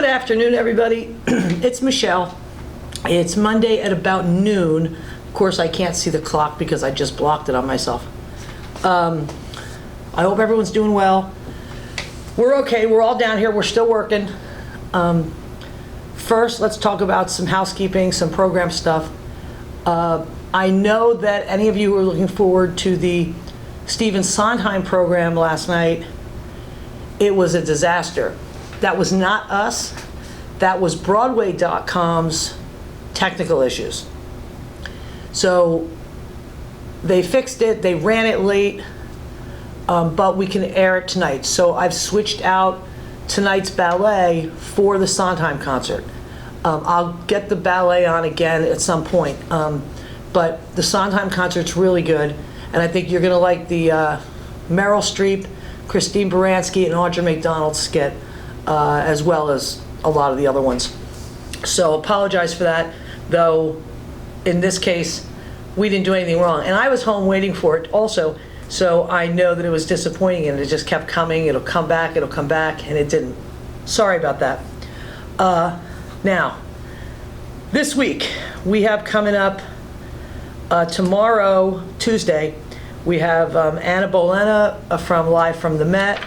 Good afternoon, everybody. It's Michelle. It's Monday at about noon. Of course, I can't see the clock because I just blocked it on myself. I hope everyone's doing well. We're okay. We're all down here. We're still working. First, let's talk about some housekeeping, some program stuff. I know that any of you who are looking forward to the Stephen Sondheim program last night, it was a disaster. That was not us. That was Broadway.com's technical issues. So they fixed it, they ran it late, but we can air it tonight. So I've switched out tonight's ballet for the Sondheim concert. I'll get the ballet on again at some point, but the Sondheim concert's really good, and I think you're gonna like the Meryl Streep, Christine Baranski, and Audra McDonald skit, as well as a lot of the other ones. So apologize for that, though in this case, we didn't do anything wrong. And I was home waiting for it also, so I know that it was disappointing and it just kept coming, it'll come back, and it didn't. Sorry about that. Now, this week, we have coming up, tomorrow, Tuesday, we have Anna Bolena from Live from the Met.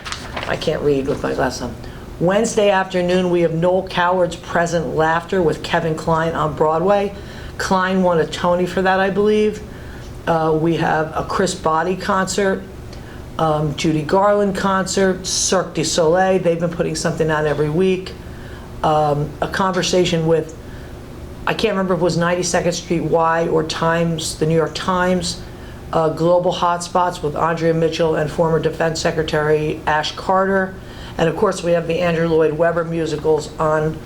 I can't read with my glasses on. Wednesday afternoon, we have Noel Coward's Present Laughter with Kevin Kline on Broadway. Kline won a Tony for that, I believe. We have a Chris Botti concert, Judy Garland concert, Cirque du Soleil. They've been putting something on every week. A conversation with, I can't remember if it was 92nd Street Y or Times, the New York Times. Global Hotspots with Andrea Mitchell and former Defense Secretary Ash Carter. And of course, we have the Andrew Lloyd Webber musicals on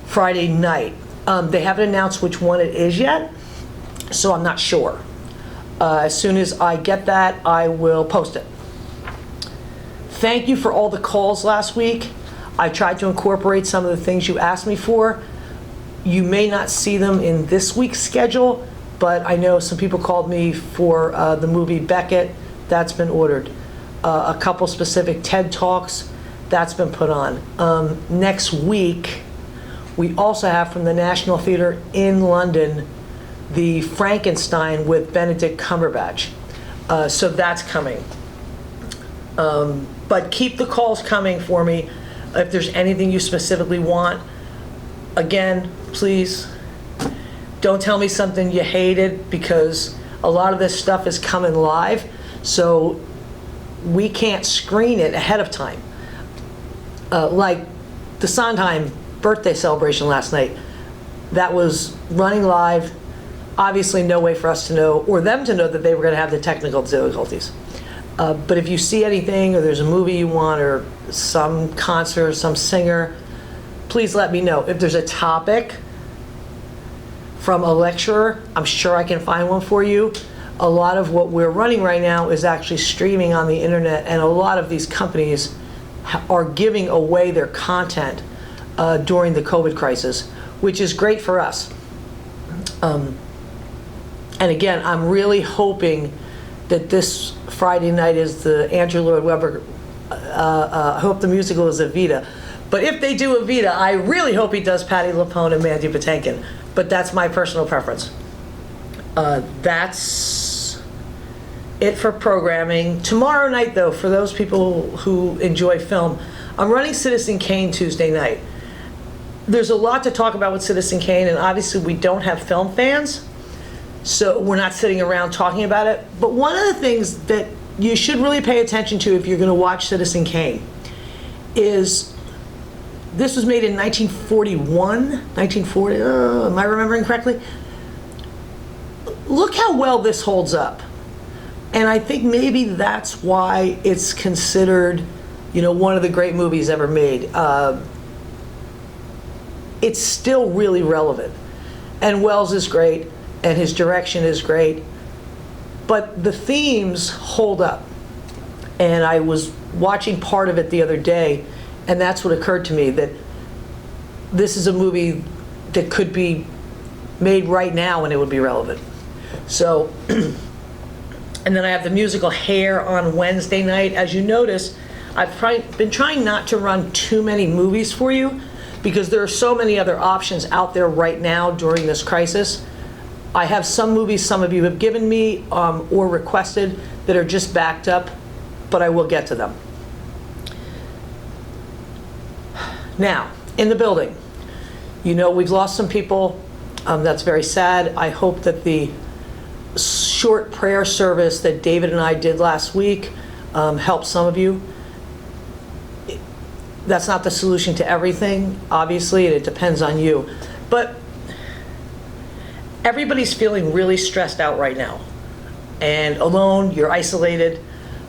Friday night. They haven't announced which one it is yet, so I'm not sure. As soon as I get that, I will post it. Thank you for all the calls last week. I tried to incorporate some of the things you asked me for. You may not see them in this week's schedule, but I know some people called me for the movie Beckett. That's been ordered. A couple specific TED Talks. That's been put on. Next week, we also have from the National Theatre in London, the Frankenstein with Benedict Cumberbatch. So that's coming. But keep the calls coming for me if there's anything you specifically want. Again, please, don't tell me something you hated, because a lot of this stuff is coming live, so we can't screen it ahead of time. Like the Sondheim birthday celebration last night, that was running live. Obviously no way for us to know, or them to know, that they were going to have the technical difficulties. But if you see anything, or there's a movie you want, or some concert, some singer, please let me know. If there's a topic from a lecturer, I'm sure I can find one for you. A lot of what we're running right now is actually streaming on the internet, and a lot of these companies are giving away their content during the COVID crisis, which is great for us. And again, I'm really hoping that this Friday night is the Andrew Lloyd Webber, I hope the musical is Evita. But if they do Evita, I really hope he does Patti LuPone and Mandy Patinkin. But that's my personal preference. That's it for programming. Tomorrow night, though, for those people who enjoy film, I'm running Citizen Kane Tuesday night. There's a lot to talk about with Citizen Kane, and obviously we don't have film fans, so we're not sitting around talking about it. But one of the things that you should really pay attention to if you're going to watch Citizen Kane is, this was made in 1940, am I remembering correctly? Look how well this holds up. And I think maybe that's why it's considered, one of the great movies ever made. It's still really relevant. And Wells is great, and his direction is great, but the themes hold up. And I was watching part of it the other day, and that's what occurred to me, that this is a movie that could be made right now and it would be relevant. So, and then I have the musical Hair on Wednesday night. As you notice, I've been trying not to run too many movies for you, because there are so many other options out there right now during this crisis. I have some movies some of you have given me or requested that are just backed up, but I will get to them. Now, in the building, you know we've lost some people. That's very sad. I hope that the short prayer service that David and I did last week helped some of you. That's not the solution to everything, obviously, and it depends on you. But everybody's feeling really stressed out right now. And alone, you're isolated,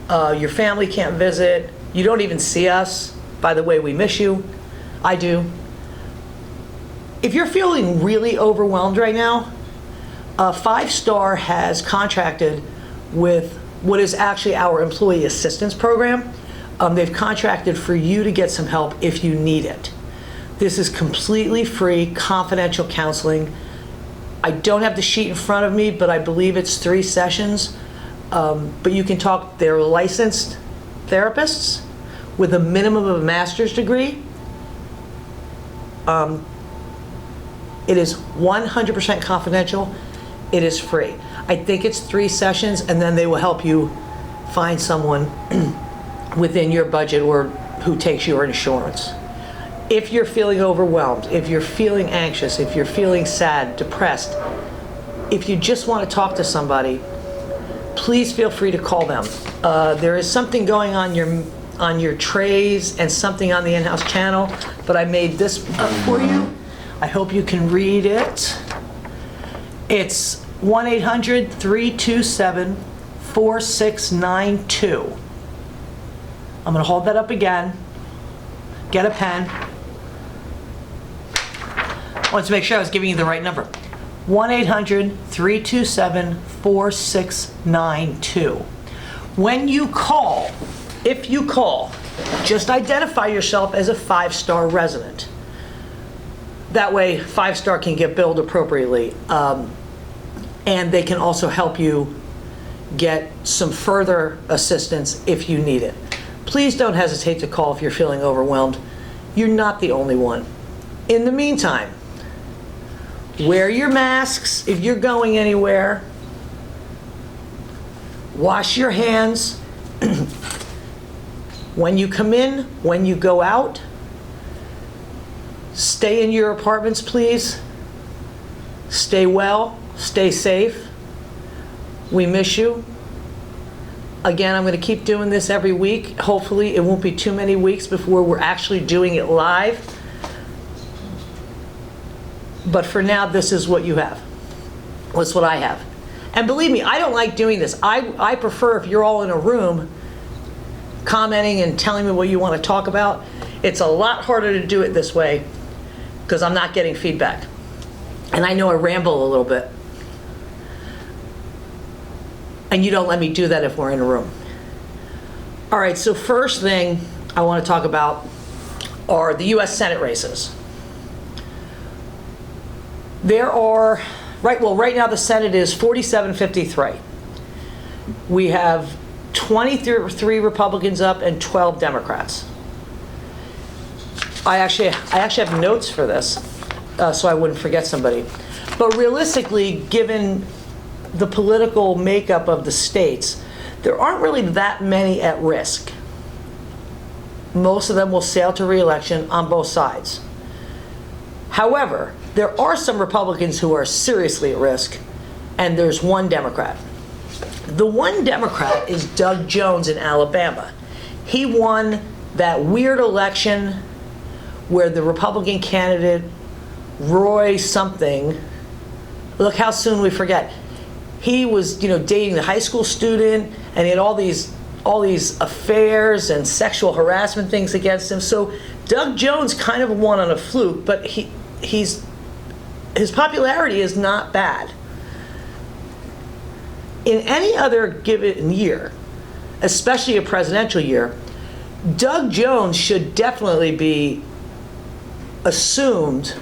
your family can't visit, you don't even see us. By the way, we miss you. I do. If you're feeling really overwhelmed right now, 5-Star has contracted with what is actually our employee assistance program. They've contracted for you to get some help if you need it. This is completely free, confidential counseling. I don't have the sheet in front of me, but I believe it's 3 sessions. But you can talk, they're licensed therapists with a minimum of a master's degree. It is 100% confidential. It is free. I think it's 3 sessions, and then they will help you find someone within your budget or who takes your insurance. If you're feeling overwhelmed, if you're feeling anxious, if you're feeling sad, depressed, if you just want to talk to somebody, please feel free to call them. There is something going on your trays and something on the in-house channel, but I made this up for you. I hope you can read it. It's 1-800-327-4692. I'm going to hold that up again. Get a pen. I wanted to make sure I was giving you the right number. 1-800-327-4692. When you call, if you call, just identify yourself as a 5-Star resident. That way 5-Star can get billed appropriately. And they can also help you get some further assistance if you need it. Please don't hesitate to call if you're feeling overwhelmed. You're not the only one. In the meantime, wear your masks if you're going anywhere. Wash your hands. When you come in, when you go out, stay in your apartments, please. Stay well, stay safe. We miss you. Again, I'm going to keep doing this every week. Hopefully, it won't be too many weeks before we're actually doing it live. But for now, this is what you have. That's what I have. And believe me, I don't like doing this. I prefer if you're all in a room commenting and telling me what you want to talk about. It's a lot harder to do it this way because I'm not getting feedback. And I know I ramble a little bit. And you don't let me do that if we're in a room. All right, so first thing I want to talk about are the U.S. Senate races. There are, right now the Senate is 47-53. We have 23 Republicans up and 12 Democrats. I actually have notes for this, so I wouldn't forget somebody. But realistically, given the political makeup of the states, there aren't really that many at risk. Most of them will sail to re-election on both sides. However, there are some Republicans who are seriously at risk, and there's one Democrat. The one Democrat is Doug Jones in Alabama. He won that weird election where the Republican candidate, Roy something, look how soon we forget. He was, dating the high school student, and he had all these affairs and sexual harassment things against him. So Doug Jones kind of won on a fluke, but his popularity is not bad. In any other given year, especially a presidential year, Doug Jones should definitely be assumed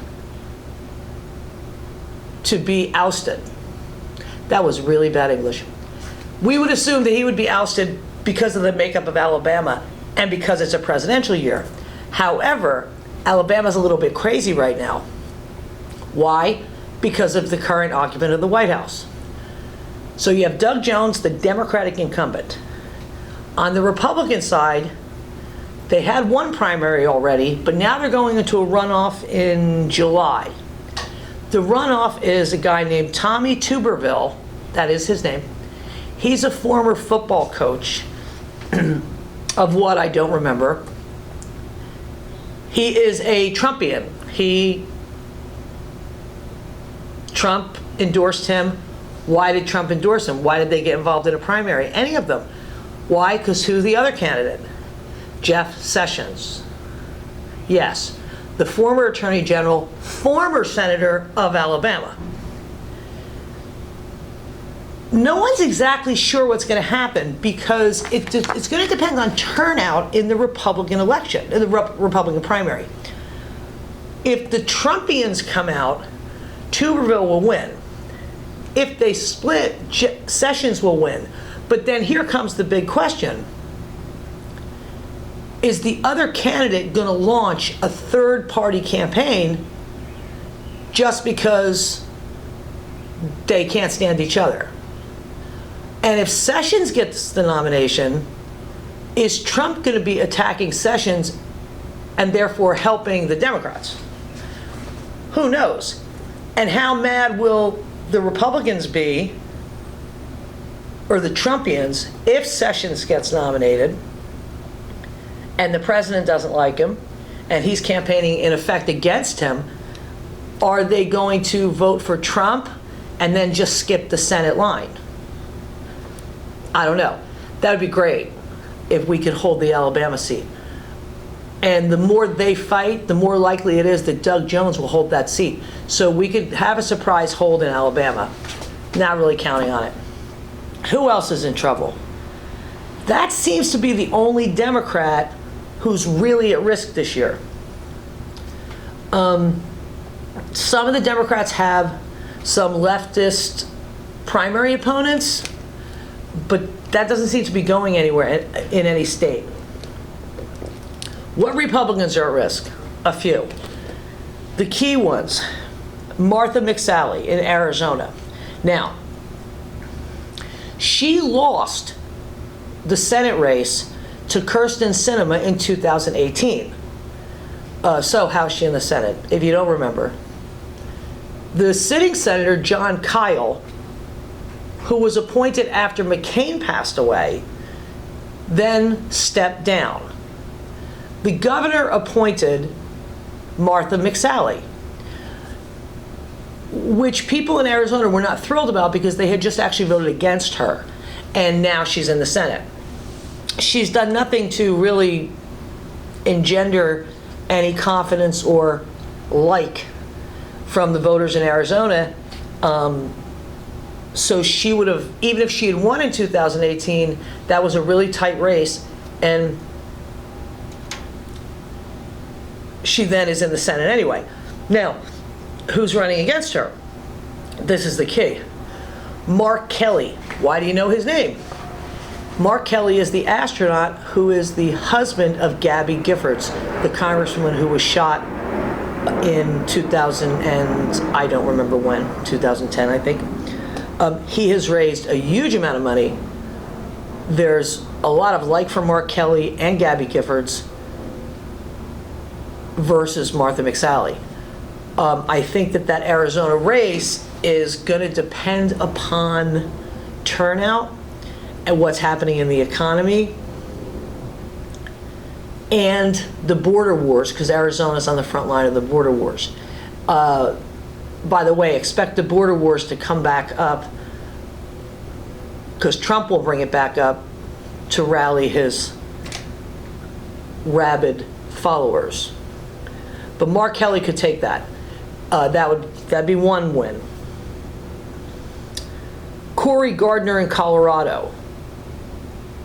to be ousted. That was really bad English. We would assume that he would be ousted because of the makeup of Alabama and because it's a presidential year. However, Alabama's a little bit crazy right now. Why? Because of the current occupant of the White House. So you have Doug Jones, the Democratic incumbent. On the Republican side, they had one primary already, but now they're going into a runoff in July. The runoff is a guy named Tommy Tuberville, that is his name. He's a former football coach of what I don't remember. He is a Trumpian. Trump endorsed him. Why did Trump endorse him? Why did they get involved in a primary? Any of them. Why? Because who's the other candidate? Jeff Sessions. Yes, the former Attorney General, former Senator of Alabama. No one's exactly sure what's going to happen because it's going to depend on turnout in the Republican election, in the Republican primary. If the Trumpians come out, Tuberville will win. If they split, Sessions will win. But then here comes the big question. Is the other candidate going to launch a third-party campaign just because they can't stand each other? And if Sessions gets the nomination, is Trump going to be attacking Sessions and therefore helping the Democrats? Who knows? And how mad will the Republicans be, or the Trumpians, if Sessions gets nominated and the president doesn't like him and he's campaigning in effect against him? Are they going to vote for Trump and then just skip the Senate line? I don't know. That would be great if we could hold the Alabama seat. And the more they fight, the more likely it is that Doug Jones will hold that seat. So we could have a surprise hold in Alabama. Not really counting on it. Who else is in trouble? That seems to be the only Democrat who's really at risk this year. Some of the Democrats have some leftist primary opponents, but that doesn't seem to be going anywhere in any state. What Republicans are at risk? A few. The key ones, Martha McSally in Arizona. Now, she lost the Senate race to Kyrsten Sinema in 2018. So how's she in the Senate, if you don't remember? The sitting Senator, John Kyle, who was appointed after McCain passed away, then stepped down. The governor appointed Martha McSally, which people in Arizona were not thrilled about because they had just actually voted against her, and now she's in the Senate. She's done nothing to really engender any confidence or like from the voters in Arizona. So she would have, even if she had won in 2018, that was a really tight race, and she then is in the Senate anyway. Now, who's running against her? This is the key. Mark Kelly. Why do you know his name? Mark Kelly is the astronaut who is the husband of Gabby Giffords, the congresswoman who was shot in 2000 and I don't remember when, 2010 I think. He has raised a huge amount of money. There's a lot of like for Mark Kelly and Gabby Giffords versus Martha McSally. I think that Arizona race is going to depend upon turnout and what's happening in the economy and the border wars, because Arizona's on the front line of the border wars. By the way, expect the border wars to come back up because Trump will bring it back up to rally his rabid followers. But Mark Kelly could take that. That'd be one win. Cory Gardner in Colorado.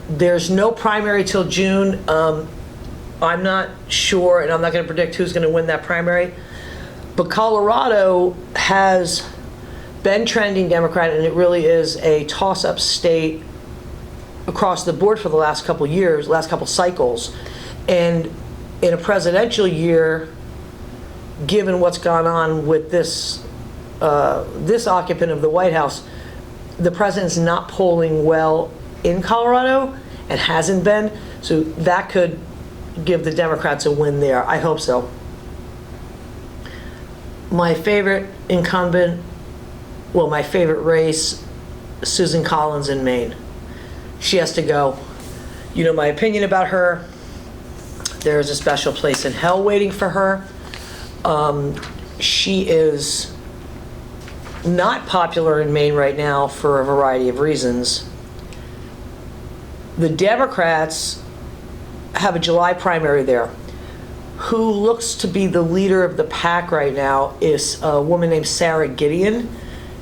There's no primary till June. I'm not sure, and I'm not going to predict who's going to win that primary. But Colorado has been trending Democrat, and it really is a toss-up state across the board for the last couple years, last couple cycles. And in a presidential year, given what's gone on with this occupant of the White House, the president's not polling well in Colorado and hasn't been, so that could give the Democrats a win there. I hope so. My favorite incumbent, well, my favorite race, Susan Collins in Maine. She has to go. You know my opinion about her. There is a special place in hell waiting for her. She is not popular in Maine right now for a variety of reasons. The Democrats have a July primary there. Who looks to be the leader of the pack right now is a woman named Sarah Gideon.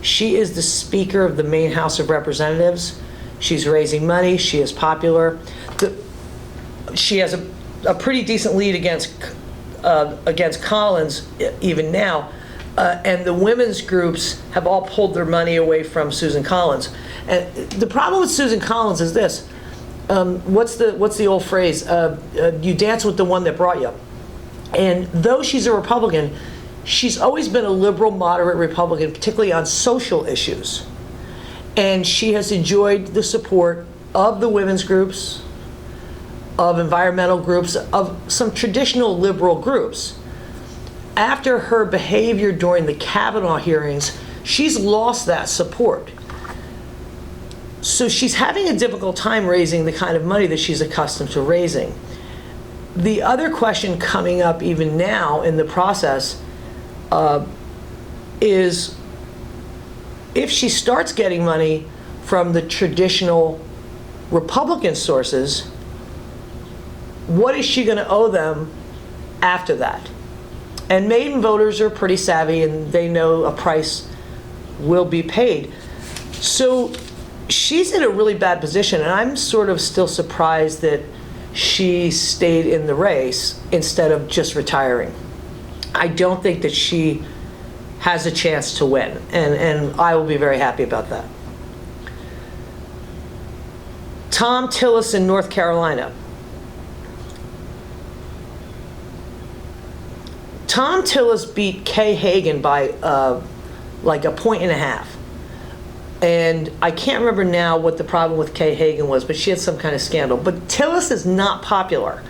She is the Speaker of the Maine House of Representatives. She's raising money. She is popular. She has a pretty decent lead against Collins even now. And the women's groups have all pulled their money away from Susan Collins. And the problem with Susan Collins is this. What's the old phrase? You dance with the one that brought you. And though she's a Republican, she's always been a liberal, moderate Republican, particularly on social issues. And she has enjoyed the support of the women's groups, of environmental groups, of some traditional liberal groups. After her behavior during the Kavanaugh hearings, she's lost that support. So she's having a difficult time raising the kind of money that she's accustomed to raising. The other question coming up even now in the process is if she starts getting money from the traditional Republican sources, what is she going to owe them after that? And Maine voters are pretty savvy and they know a price will be paid. So she's in a really bad position, and I'm sort of still surprised that she stayed in the race instead of just retiring. I don't think that she has a chance to win, and I will be very happy about that. Thom Tillis in North Carolina. Thom Tillis beat Kay Hagan by like 1.5 points. And I can't remember now what the problem with Kay Hagan was, but she had some kind of scandal. But Tillis is not popular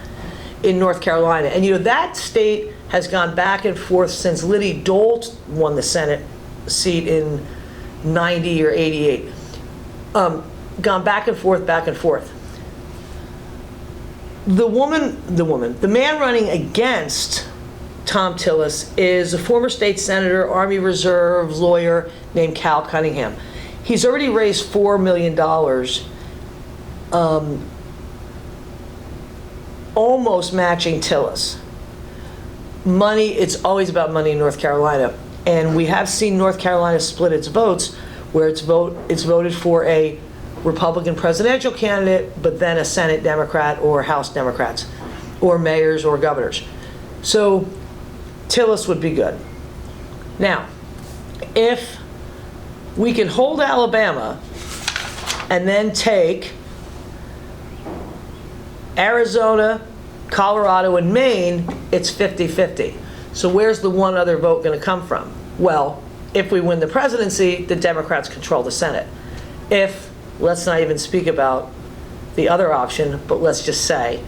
in North Carolina. And you know, that state has gone back and forth since Liddy Dolt won the Senate seat in 90 or 88. Gone back and forth, back and forth. The man running against Thom Tillis is a former state senator, Army Reserve lawyer named Cal Cunningham. He's already raised $4 million, almost matching Tillis. Money, it's always about money in North Carolina. And we have seen North Carolina split its votes, where it's voted for a Republican presidential candidate, but then a Senate Democrat or House Democrats, or mayors or governors. So Tillis would be good. Now, if we can hold Alabama and then take Arizona, Colorado, and Maine, it's 50-50. So where's the one other vote going to come from? Well, if we win the presidency, the Democrats control the Senate. If, let's not even speak about the other option, but let's just say,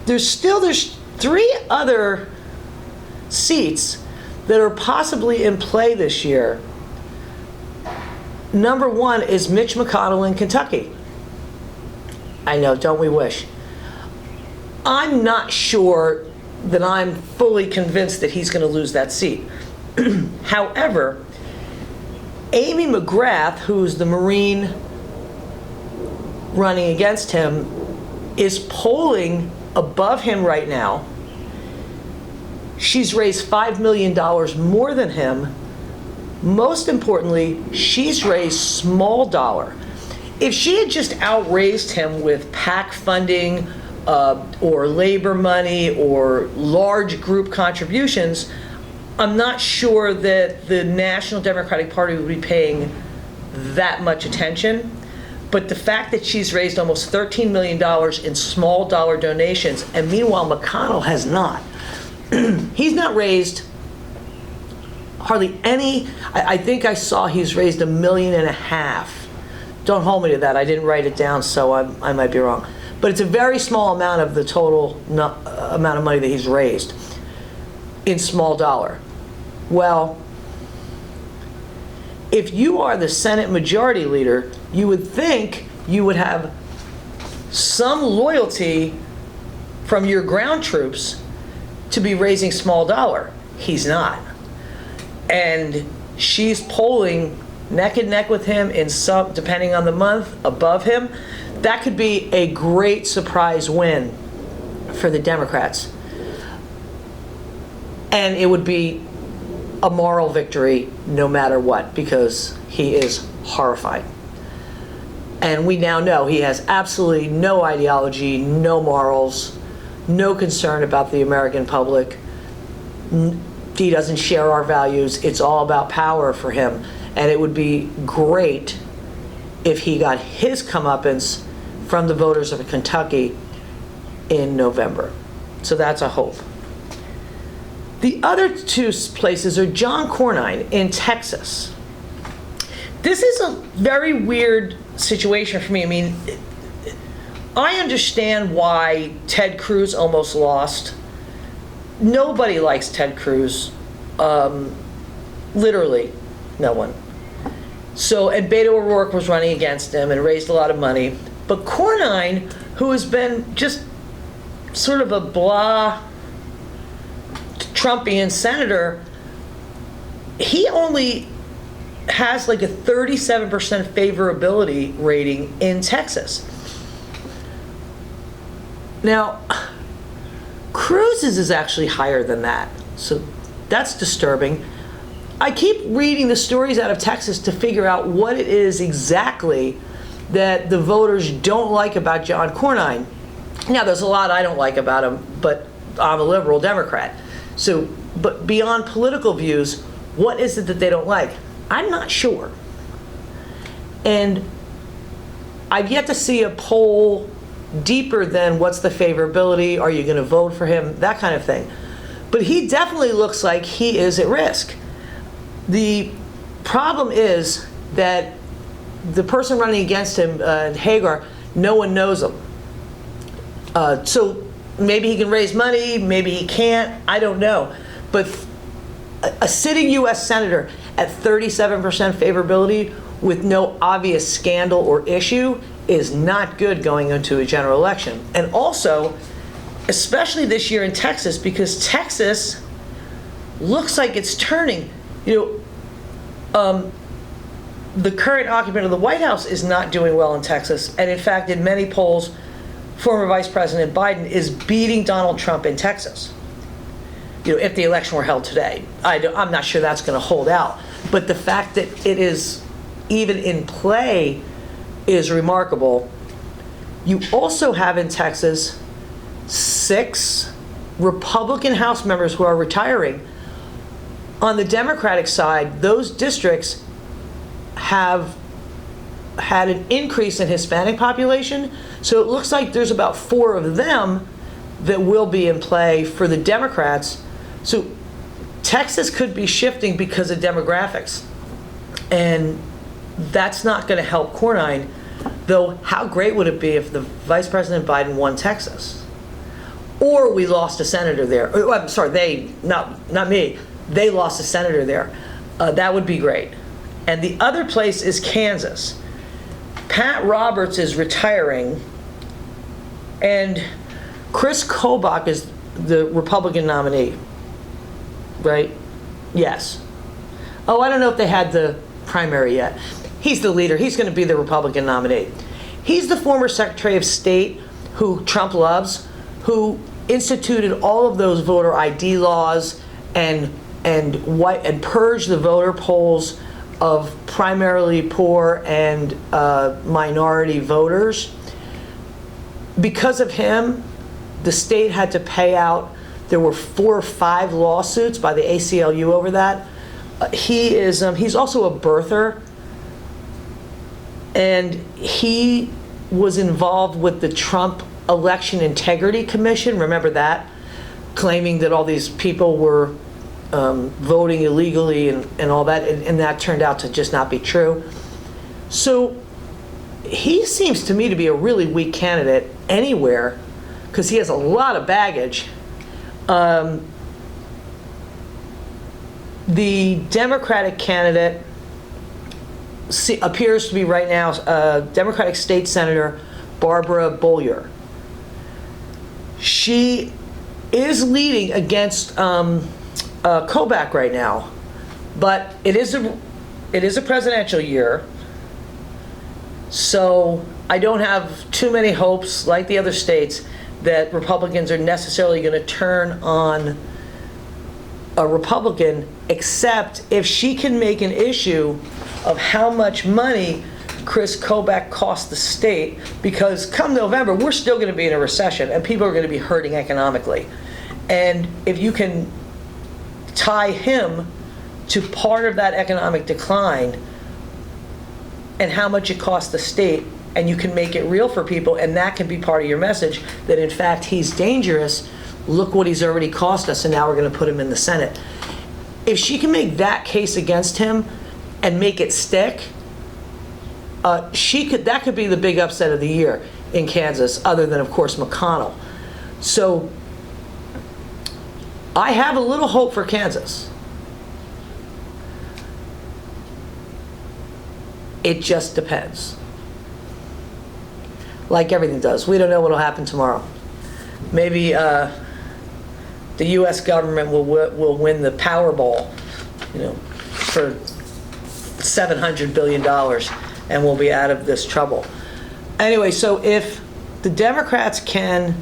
there's 3 other seats that are possibly in play this year. Number 1 is Mitch McConnell in Kentucky. I know, don't we wish? I'm not sure that I'm fully convinced that he's going to lose that seat. However, Amy McGrath, who's the Marine running against him, is polling above him right now. She's raised $5 million more than him. Most importantly, she's raised small dollar. If she had just outraised him with PAC funding or labor money or large group contributions, I'm not sure that the National Democratic Party would be paying that much attention. But the fact that she's raised almost $13 million in small dollar donations, and meanwhile McConnell has not, he's not raised hardly any. I think I saw he's raised $1.5 million. Don't hold me to that. I didn't write it down, so I might be wrong. But it's a very small amount of the total amount of money that he's raised in small dollar. Well, if you are the Senate Majority Leader, you would think you would have some loyalty from your ground troops to be raising small dollar. He's not. And she's polling neck and neck with him in some, depending on the month, above him. That could be a great surprise win for the Democrats. And it would be a moral victory no matter what, because he is horrified. And we now know he has absolutely no ideology, no morals, no concern about the American public. He doesn't share our values. It's all about power for him. And it would be great if he got his comeuppance from the voters of Kentucky in November. So that's a hope. The other two places are John Cornyn in Texas. This is a very weird situation for me. I mean, I understand why Ted Cruz almost lost. Nobody likes Ted Cruz. Literally, no one. So, and Beto O'Rourke was running against him and raised a lot of money. But Cornyn, who has been just sort of a blah Trumpian senator, he only has like a 37% favorability rating in Texas. Now, Cruz's is actually higher than that, so that's disturbing. I keep reading the stories out of Texas to figure out what it is exactly that the voters don't like about John Cornyn. Now, there's a lot I don't like about him, but I'm a liberal Democrat. So, but beyond political views, what is it that they don't like? I'm not sure. And I've yet to see a poll deeper than what's the favorability, are you going to vote for him, that kind of thing. But he definitely looks like he is at risk. The problem is that the person running against him, Hagar, no one knows him. So maybe he can raise money, maybe he can't, I don't know. But a sitting U.S. senator at 37% favorability with no obvious scandal or issue is not good going into a general election. And also, especially this year in Texas, because Texas looks like it's turning. You know, the current occupant of the White House is not doing well in Texas. And in fact, in many polls, former Vice President Biden is beating Donald Trump in Texas. You know, if the election were held today. I'm not sure that's going to hold out. But the fact that it is even in play is remarkable. You also have in Texas 6 Republican House members who are retiring. On the Democratic side, those districts have had an increase in Hispanic population. So it looks like there's about 4 of them that will be in play for the Democrats. So Texas could be shifting because of demographics. And that's not going to help Cornyn. Though, how great would it be if the Vice President Biden won Texas? Or we lost a senator there. Oh, I'm sorry, not me. They lost a senator there. That would be great. And the other place is Kansas. Pat Roberts is retiring, and Chris Kobach is the Republican nominee, right? Yes. Oh, I don't know if they had the primary yet. He's the leader. He's going to be the Republican nominee. He's the former Secretary of State who Trump loves, who instituted all of those voter ID laws and purged the voter polls of primarily poor and minority voters. Because of him, the state had to pay out. There were 4 or 5 lawsuits by the ACLU over that. He's also a birther, and he was involved with the Trump Election Integrity Commission. Remember that? claiming that all these people were voting illegally and all that, and that turned out to just not be true. So he seems to me to be a really weak candidate anywhere because he has a lot of baggage. The Democratic candidate appears to be right now Democratic State Senator Barbara Bollier. She is leading against Kobach right now, but it is a presidential year, so I don't have too many hopes, like the other states, that Republicans are necessarily going to turn on a Republican, except if she can make an issue of how much money Chris Kobach cost the state, because come November, we're still going to be in a recession and people are going to be hurting economically. And if you can tie him to part of that economic decline and how much it costs the state, and you can make it real for people, and that can be part of your message, that in fact he's dangerous, look what he's already cost us, and now we're going to put him in the Senate. If she can make that case against him and make it stick, that could be the big upset of the year in Kansas, other than, of course, McConnell. So I have a little hope for Kansas. It just depends. Like everything does. We don't know what will happen tomorrow. Maybe the U.S. government will win the Powerball, for $700 billion, and we'll be out of this trouble. Anyway, so if the Democrats can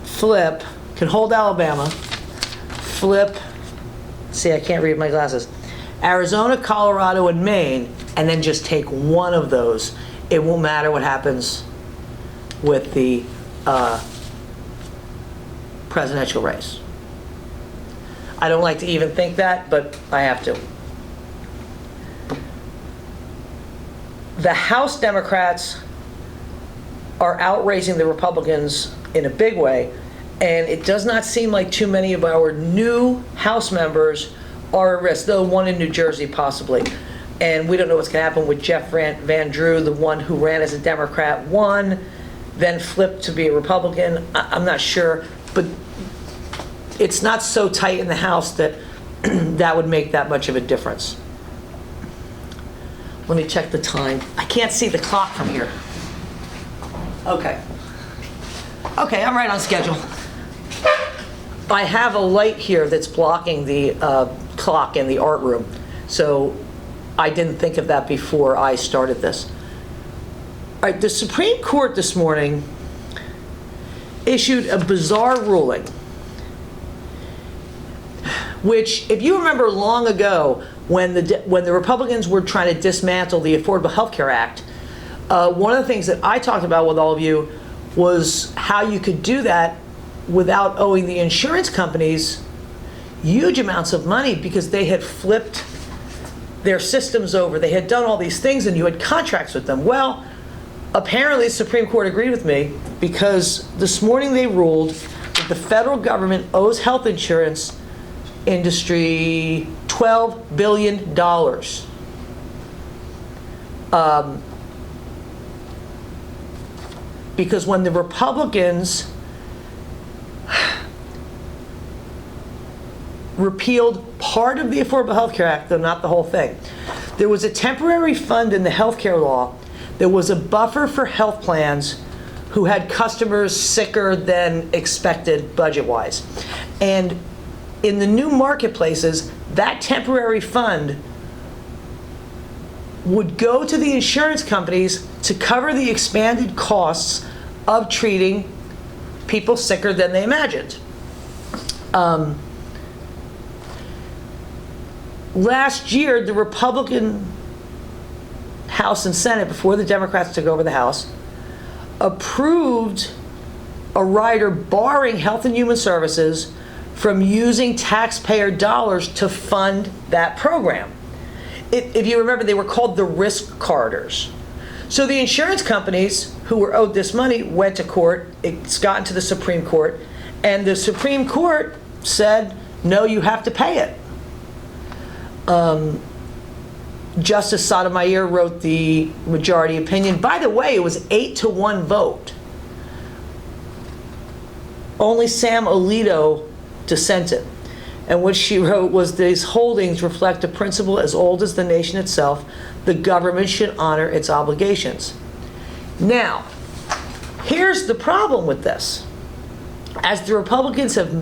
hold Alabama, see, I can't read my glasses, Arizona, Colorado, and Maine, and then just take one of those, it won't matter what happens with the presidential race. I don't like to even think that, but I have to. The House Democrats are outraising the Republicans in a big way, and it does not seem like too many of our new House members are at risk, though one in New Jersey possibly. And we don't know what's going to happen with Jeff Van Drew, the one who ran as a Democrat, won, then flipped to be a Republican. I'm not sure, but it's not so tight in the House that that would make that much of a difference. Let me check the time. I can't see the clock from here. Okay, I'm right on schedule. I have a light here that's blocking the clock in the art room, so I didn't think of that before I started this. All right, the Supreme Court this morning issued a bizarre ruling, which, if you remember long ago, when the Republicans were trying to dismantle the Affordable Health Care Act, one of the things that I talked about with all of you was how you could do that without owing the insurance companies huge amounts of money, because they had flipped their systems over. They had done all these things, and you had contracts with them. Well, apparently the Supreme Court agreed with me, because this morning they ruled that the federal government owes health insurance industry $12 billion. Because when the Republicans repealed part of the Affordable Health Care Act, though not the whole thing, there was a temporary fund in the health care law that was a buffer for health plans who had customers sicker than expected budget-wise. And in the new marketplaces, that temporary fund would go to the insurance companies to cover the expanded costs of treating people sicker than they imagined. Last year, the Republican House and Senate, before the Democrats took over the House, approved a rider barring Health and Human Services from using taxpayer dollars to fund that program. If you remember, they were called the risk corridors. So the insurance companies who were owed this money went to court, it's gotten to the Supreme Court, And the Supreme Court said, no, you have to pay it. Justice Sotomayor wrote the majority opinion. By the way, it was 8-1 vote. Only Sam Alito dissented. And what she wrote was, these holdings reflect a principle as old as the nation itself. The government should honor its obligations. Now, here's the problem with this. As the Republicans have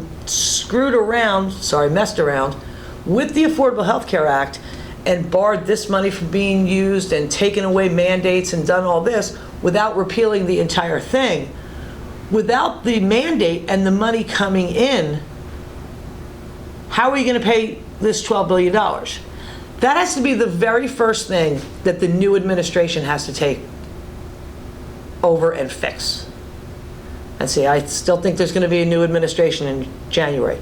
messed around with the Affordable Health Care Act and barred this money from being used and taken away mandates and done all this without repealing the entire thing, without the mandate and the money coming in, how are you going to pay this $12 billion? That has to be the very first thing that the new administration has to take over and fix. And see, I still think there's going to be a new administration in January.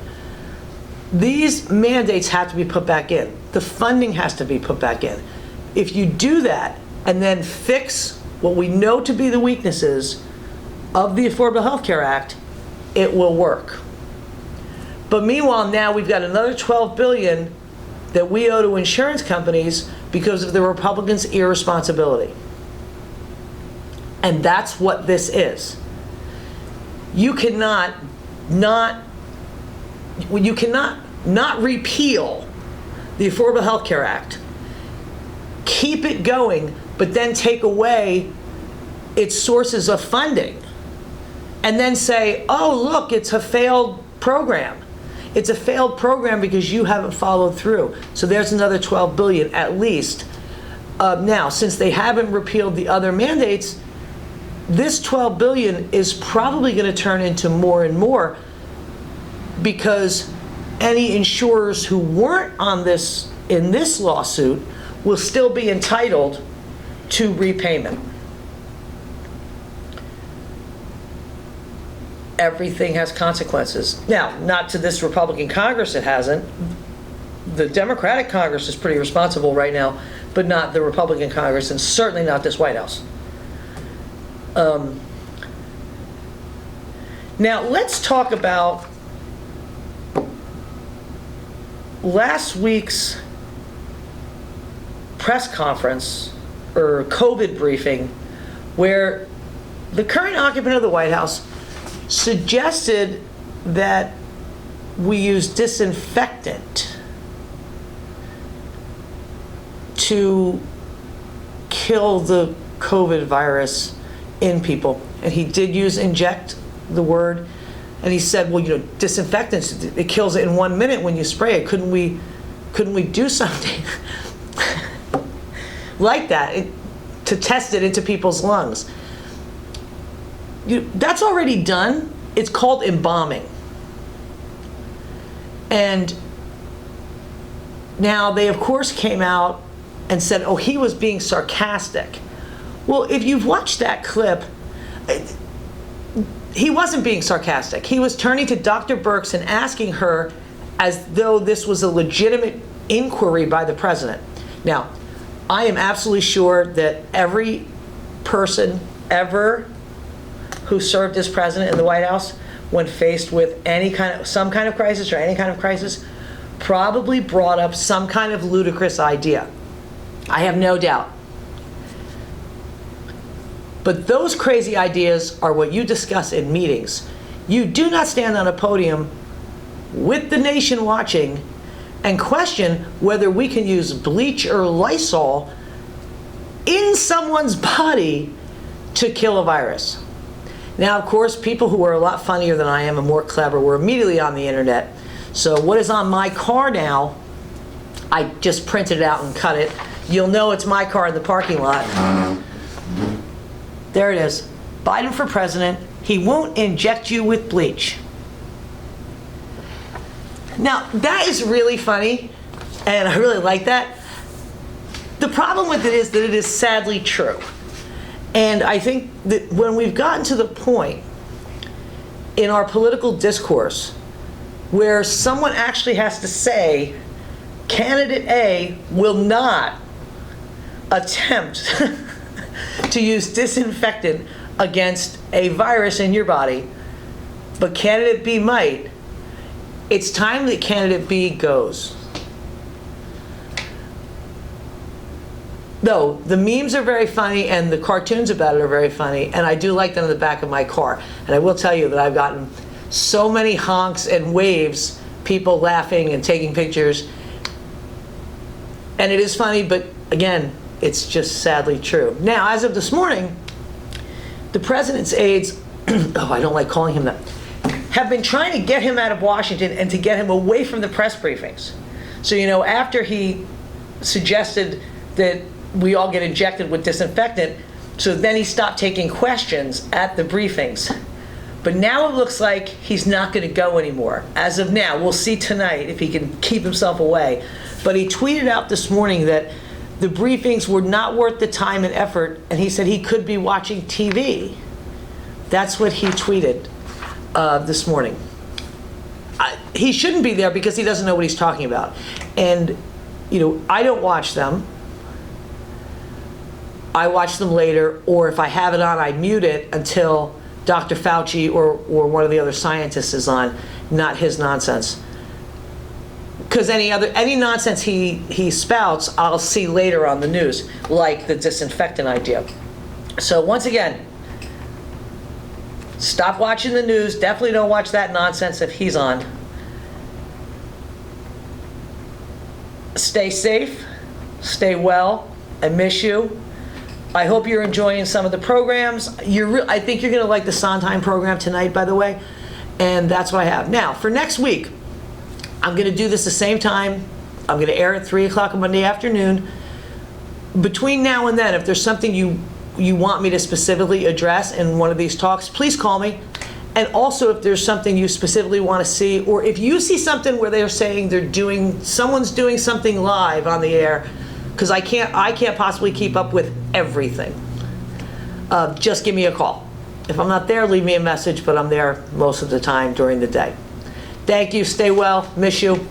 These mandates have to be put back in. The funding has to be put back in. If you do that and then fix what we know to be the weaknesses of the Affordable Health Care Act, it will work. But meanwhile, now we've got another $12 billion that we owe to insurance companies because of the Republicans' irresponsibility. And that's what this is. You cannot not repeal the Affordable Health Care Act, keep it going, but then take away its sources of funding, and then say, oh, look, it's a failed program. It's a failed program because you haven't followed through. So there's another $12 billion at least. Now, since they haven't repealed the other mandates, this $12 billion is probably going to turn into more and more, because any insurers who weren't on this in this lawsuit will still be entitled to repayment. Everything has consequences. Now, not to this Republican Congress, it hasn't. The Democratic Congress is pretty responsible right now, but not the Republican Congress, and certainly not this White House. Now, let's talk about last week's press conference, or COVID briefing, where the current occupant of the White House suggested that we use disinfectant to kill the COVID virus in people. And he did use inject, the word, and he said, well, you know, disinfectants, it kills it in 1 minute when you spray it. Couldn't we do something like that to test it into people's lungs? That's already done. It's called embalming. And now they, of course, came out and said, oh, he was being sarcastic. Well, if you've watched that clip, he wasn't being sarcastic. He was turning to Dr. Birx and asking her as though this was a legitimate inquiry by the president. Now, I am absolutely sure that every person ever who served as president in the White House, when faced with some kind of crisis or any kind of crisis, probably brought up some kind of ludicrous idea. I have no doubt. But those crazy ideas are what you discuss in meetings. You do not stand on a podium with the nation watching and question whether we can use bleach or Lysol in someone's body to kill a virus. Now, of course, people who are a lot funnier than I am and more clever were immediately on the internet. So what is on my car now, I just printed it out and cut it. You'll know it's my car in the parking lot. There it is. Biden for president. He won't inject you with bleach. Now, that is really funny, and I really like that. The problem with it is that it is sadly true. And I think that when we've gotten to the point in our political discourse where someone actually has to say, candidate A will not attempt to use disinfectant against a virus in your body, but candidate B might. It's time that candidate B goes. Though, the memes are very funny and the cartoons about it are very funny, and I do like them in the back of my car. And I will tell you that I've gotten so many honks and waves, people laughing and taking pictures. And it is funny, but again, it's just sadly true. Now, as of this morning, the president's aides, oh, I don't like calling him that, have been trying to get him out of Washington and to get him away from the press briefings. So, you know, after he suggested that we all get injected with disinfectant, so then he stopped taking questions at the briefings. But now it looks like he's not going to go anymore. As of now, we'll see tonight if he can keep himself away. But he tweeted out this morning that the briefings were not worth the time and effort, and he said he could be watching TV. That's what he tweeted this morning. He shouldn't be there because he doesn't know what he's talking about. And, you know, I don't watch them. I watch them later, or if I have it on, I mute it until Dr. Fauci or one of the other scientists is on, not his nonsense. Because any nonsense he spouts, I'll see later on the news, like the disinfectant idea. So once again, stop watching the news. Definitely don't watch that nonsense if he's on. Stay safe. Stay well. I miss you. I hope you're enjoying some of the programs. I think you're going to like the Sondheim program tonight, by the way. And that's what I have. Now, for next week, I'm going to do this the same time. I'm going to air at 3 o'clock on Monday afternoon. Between now and then, if there's something you want me to specifically address in one of these talks, please call me. And also, if there's something you specifically want to see, or if you see something where they're saying someone's doing something live on the air, because I can't possibly keep up with everything. Just give me a call. If I'm not there, leave me a message, but I'm there most of the time during the day. Thank you. Stay well. Miss you.